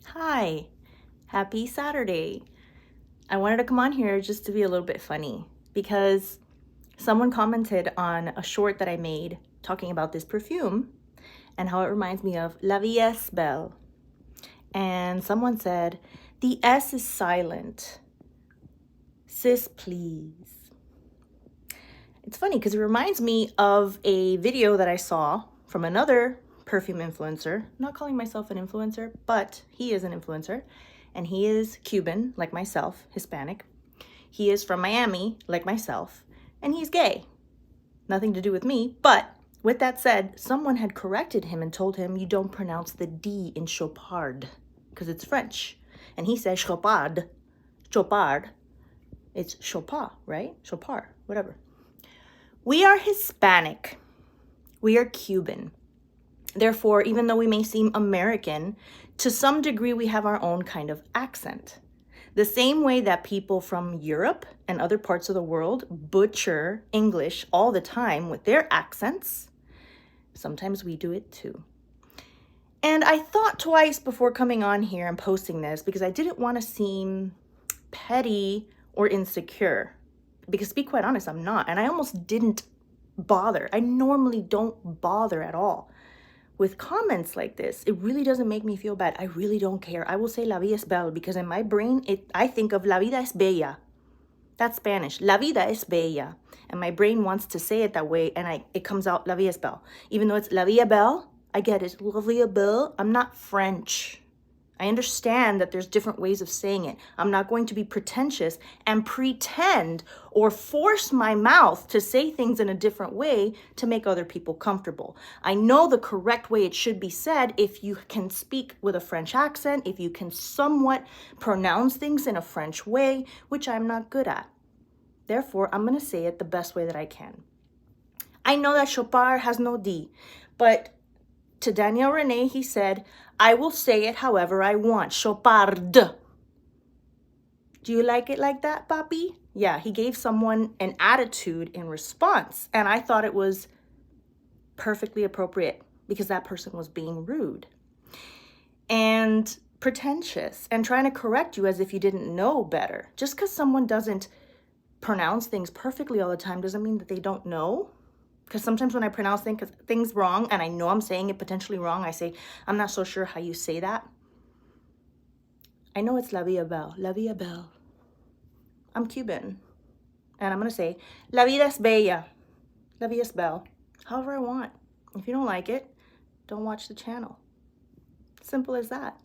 Hi, happy Saturday. I wanted to come on here just to be a little bit funny because someone commented on a short that I made talking about this perfume and how it reminds me of La Vie est Belle. And someone said, the S is silent. Sis, please. It's funny because it reminds me of a video that I saw from another perfume influencer. I'm not calling myself an influencer, but he is an influencer. And he is Cuban, like myself, Hispanic. He is from Miami, like myself. And he's gay. Nothing to do with me. But with that said, someone had corrected him and told him you don't pronounce the D in Chopard because it's French. And he says Chopard. Chopard. It's Chopard, right? Chopard, whatever. We are Hispanic. We are Cuban. Therefore, even though we may seem American, to some degree we have our own kind of accent. The same way that people from Europe and other parts of the world butcher English all the time with their accents, sometimes we do it too. And I thought twice before coming on here and posting this because I didn't want to seem petty or insecure. Because to be quite honest, I'm not. And I almost didn't bother. I normally don't bother at all with comments like this. It really doesn't make me feel bad. I really don't care. I will say La vida es bella because in my brain, I think of La vida es bella. That's Spanish. La vida es bella. And my brain wants to say it that way, and it comes out La vida es bella. Even though it's La vida belle, I get it. La vida belle. I'm not French. I understand that there's different ways of saying it. I'm not going to be pretentious and pretend or force my mouth to say things in a different way to make other people comfortable. I know the correct way it should be said if you can speak with a French accent, if you can somewhat pronounce things in a French way, which I'm not good at. Therefore, I'm going to say it the best way that I can. I know that Chopard has no D, but to Daniel Rene, he said, I will say it however I want. Chopard. Do you like it like that, papi? Yeah, he gave someone an attitude in response. And I thought it was perfectly appropriate because that person was being rude and pretentious and trying to correct you as if you didn't know better. Just because someone doesn't pronounce things perfectly all the time doesn't mean that they don't know. Because sometimes when I pronounce things wrong and I know I'm saying it potentially wrong, I say, I'm not so sure how you say that. I know it's La Vida Belle. La Vida Belle. I'm Cuban. And I'm going to say, La Vida es Bella. La Vida es Belle. However I want. If you don't like it, don't watch the channel. Simple as that.